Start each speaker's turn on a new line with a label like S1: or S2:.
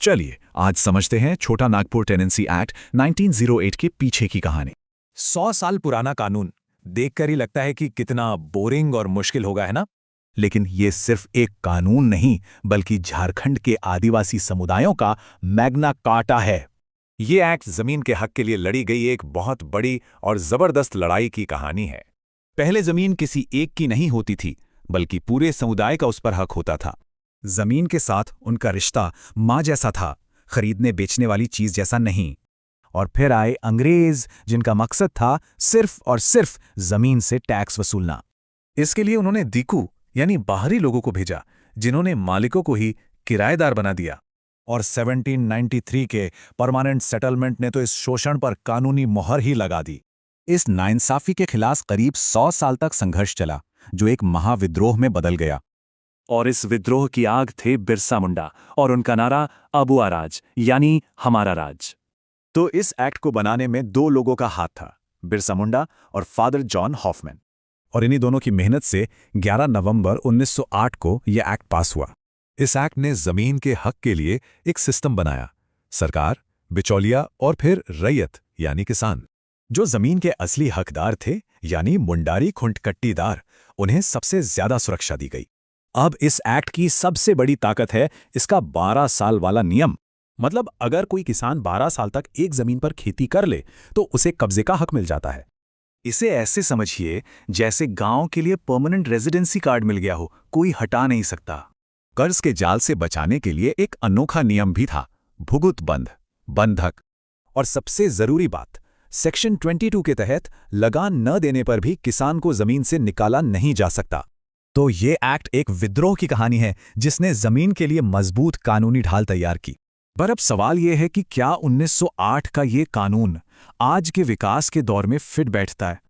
S1: चलिए आज समझते हैं छोटा नागपुर टेनेंसी एक्ट 1908 के पीछे की कहानी।
S2: 100 साल पुराना कानून देखकर ही लगता है कि कितना बोरिंग और मुश्किल होगा, है ना?
S1: लेकिन ये सिर्फ एक कानून नहीं बल्कि झारखंड के आदिवासी समुदायों का मैग्ना कार्टा है।
S2: ये एक्ट जमीन के हक के लिए लड़ी गई एक बहुत बड़ी और जबरदस्त लड़ाई की कहानी है।
S3: पहले जमीन किसी एक की नहीं होती थी, बल्कि पूरे समुदाय का उस पर हक होता था।
S1: जमीन के साथ उनका रिश्ता माँ जैसा था, खरीदने बेचने वाली चीज जैसा नहीं। और फिर आए अंग्रेज, जिनका मकसद था सिर्फ और सिर्फ जमीन से टैक्स वसूलना।
S2: इसके लिए उन्होंने दीकू यानी बाहरी लोगों को भेजा, जिन्होंने मालिकों को ही किराएदार बना दिया। और 1793 के परमानेंट सेटलमेंट ने तो इस शोषण पर कानूनी मोहर ही लगा दी।
S3: इस नाइंसाफी के खिलाफ करीब 100 साल तक संघर्ष चला, जो एक महाविद्रोह में बदल गया।
S4: और इस विद्रोह की आग थे बिरसा मुंडा और उनका नारा अबुआ राज यानी हमारा राज।
S1: तो इस एक्ट को बनाने में दो लोगों का हाथ था, बिरसा मुंडा और फादर जॉन हॉफमैन। और इन्हीं दोनों की मेहनत से 11 नवंबर 1908 को यह एक्ट पास हुआ।
S2: इस एक्ट ने जमीन के हक के लिए एक सिस्टम बनाया। सरकार, बिचौलिया और फिर रैयत यानी किसान,
S1: जो जमीन के असली हकदार थे यानी मुंडारी खुंटकट्टीदार, उन्हें सबसे ज्यादा सुरक्षा दी गई। अब इस एक्ट की सबसे बड़ी ताकत है इसका 12 साल वाला नियम।
S3: मतलब अगर कोई किसान 12 साल तक एक जमीन पर खेती कर ले तो उसे कब्जे का हक मिल जाता है।
S1: इसे ऐसे समझिए जैसे गांव के लिए परमानेंट रेजिडेंसी कार्ड मिल गया हो, कोई हटा नहीं सकता। कर्ज के जाल से बचाने के लिए एक अनोखा नियम भी था, भुगत बंधक। और सबसे जरूरी बात, सेक्शन 22 के तहत लगान न देने पर भी किसान को जमीन से निकाला नहीं जा सकता। तो ये एक्ट एक विद्रोह की कहानी है जिसने जमीन के लिए मजबूत कानूनी ढाल तैयार की। पर अब सवाल यह है कि क्या 1908 का ये कानून आज के विकास के दौर में फिट बैठता है?